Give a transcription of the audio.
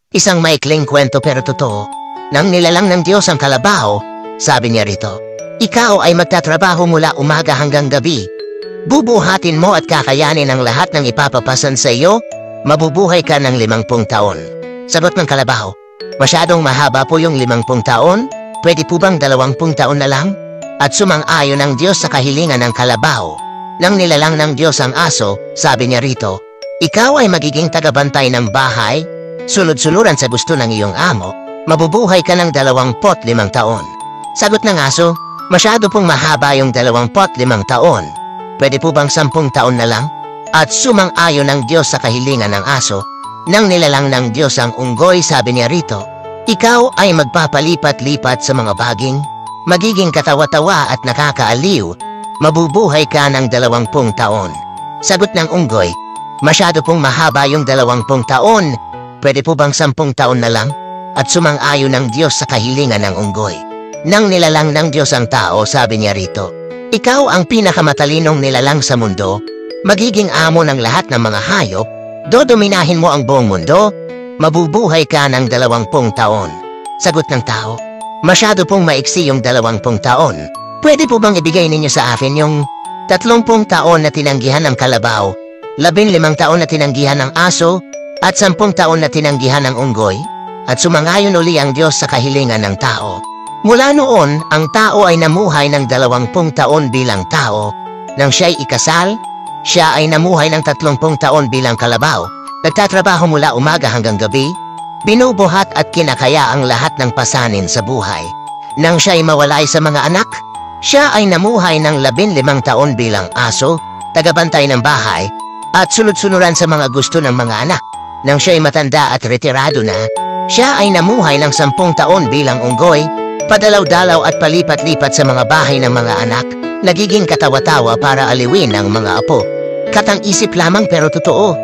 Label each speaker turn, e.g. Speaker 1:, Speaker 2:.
Speaker 1: Isang maikling kwento pero totoo. Nang nilalang ng Diyos ang kalabaw, sabi niya rito, ikaw ay magtatrabaho mula umaga hanggang gabi. Bubuhatin mo at kakayanin ang lahat ng ipapapasan sa iyo, mabubuhay ka ng 50 taon. Sagot ng kalabaw, masyadong mahaba po yung 50 taon, pwede po bang 20 taon na lang? At sumang-ayon ang Diyos sa kahilingan ng kalabaw. Nang nilalang ng Diyos ang aso, sabi niya rito, ikaw ay magiging tagabantay ng bahay, sunod-suluran sa gusto ng iyong amo, mabubuhay ka ng 25 taon. Sagot ng aso, masyado pong mahaba yung 25 taon. Pwede po bang 10 taon na lang? At sumang-ayon ng Diyos sa kahilingan ng aso. Nang nilalang ng Diyos ang unggoy, sabi niya rito, ikaw ay magpapalipat-lipat sa mga baging, magiging katawa-tawa at nakakaaliw, mabubuhay ka ng 20 taon. Sagot ng unggoy, masyado pong mahaba yung 20 taon, pwede po bang 10 taon na lang? At sumang-ayon ng Diyos sa kahilingan ng unggoy. Nang nilalang ng Diyos ang tao, sabi niya rito, ikaw ang pinakamatalinong nilalang sa mundo, magiging amo ng lahat ng mga hayop, dodominahin mo ang buong mundo, mabubuhay ka ng 20 taon. Sagot ng tao, masyado pong maiksi yung 20 taon. Pwede po bang ibigay ninyo sa akin yung 30 taon na tinanggihan ng kalabaw, 15 taon na tinanggihan ng aso, at 10 taon na tinanggihan ng unggoy? At sumangayon uli ang Diyos sa kahilingan ng tao. Mula noon, ang tao ay namuhay ng 20 taon bilang tao. Nang siya'y ikasal, siya ay namuhay ng 30 taon bilang kalabaw. Nagtatrabaho mula umaga hanggang gabi, binubuhat at kinakaya ang lahat ng pasanin sa buhay. Nang siya'y mawalay sa mga anak, siya ay namuhay ng 15 taon bilang aso, tagabantay ng bahay, at sunod-sunuran sa mga gusto ng mga anak. Nang siya'y matanda at retirado na, siya ay namuhay ng 10 taon bilang unggoy, padalaw-dalaw at palipat-lipat sa mga bahay ng mga anak, nagiging katawa-tawa para aliwin ang mga apo. Katang-isip lamang pero totoo.